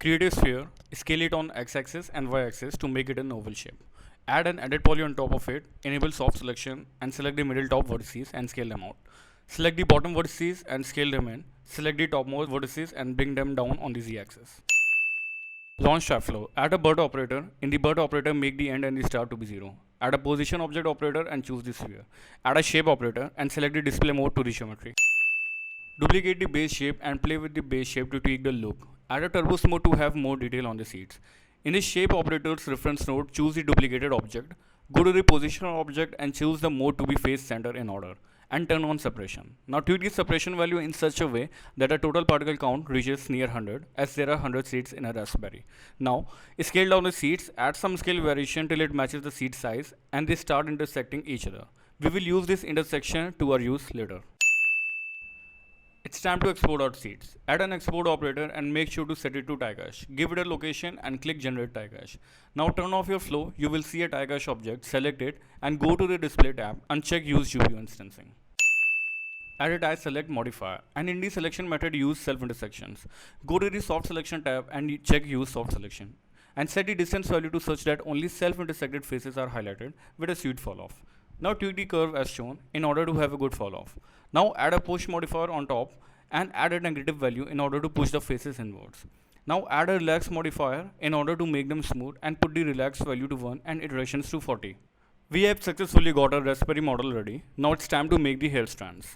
Create a sphere, scale it on x-axis and y-axis to make it an oval shape. Add an edit poly on top of it, enable soft selection and select the middle top vertices and scale them out. Select the bottom vertices and scale them in. Select the topmost vertices and bring them down on the z-axis. Launch Tableau. Add a BERT operator. In the BERT operator, make the end and the start to be 0. Add a position object operator and choose the sphere. Add a shape operator and select the display mode to the geometry. Duplicate the base shape and play with the base shape to tweak the look. Add a turbo mode to have more detail on the seats. In the shape operator's reference node, choose the duplicated object. Go to the position object and choose the mode to be face center in order. And turn on separation. Now tweak the separation value in such a way that a total particle count reaches near 100, as there are 100 seats in a Raspberry. Now scale down the seats, add some scale variation till it matches the seat size and they start intersecting each other. We will use this intersection to our use later. It's time to export our seats. Add an export operator and make sure to set it to tie cache. Give it a location and click generate tie cache. Now turn off your flow. You will see a tie cache object. Select it and go to the display tab and check use GPU instancing. Add a tie select modifier and in the selection method use self intersections. Go to the soft selection tab and check use soft selection and set the distance value to such that only self intersected faces are highlighted with a sweet fall off. Now tweak the curve as shown in order to have a good fall off. Now add a push modifier on top and add a negative value in order to push the faces inwards. Now add a relax modifier in order to make them smooth and put the relax value to 1 and iterations to 40. We have successfully got our Raspberry model ready. Now it's time to make the hair strands.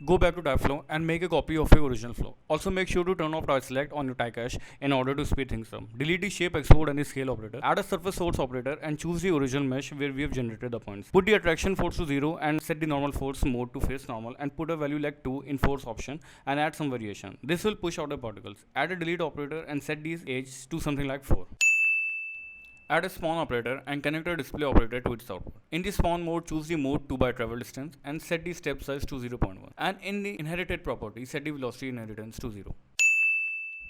Go back to Tableau and make a copy of your original flow. Also make sure to turn off tie select on your tie cache in order to speed things up. Delete the shape export and the scale operator. Add a surface source operator and choose the original mesh where we have generated the points. Put the attraction force to 0 and set the normal force mode to face normal and put a value like 2 in force option and add some variation. This will push out the particles. Add a delete operator and set these age to something like 4. Add a spawn operator and connect a display operator to its output. In the spawn mode, choose the mode 2 by travel distance and set the step size to 0.1. And in the inherited property, set the velocity inheritance to 0.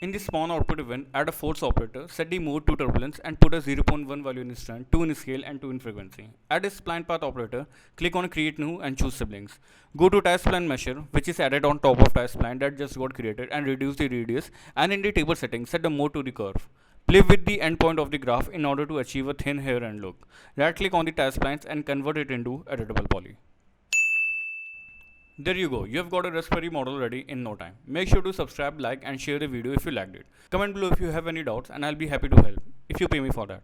In the spawn output event, add a force operator, set the mode to turbulence and put a 0.1 value in strength, 2 in scale and 2 in frequency. Add a spline path operator, click on create new and choose siblings. Go to tie spline measure, which is added on top of tie spline that just got created and reduce the radius, and in the table settings, set the mode to the curve. Play with the endpoint of the graph in order to achieve a thin hair end look. Right click on the tie splines and convert it into editable poly. There you go, you have got a Raspberry model ready in no time. Make sure to subscribe, like and share the video if you liked it. Comment below if you have any doubts and I'll be happy to help if you pay me for that.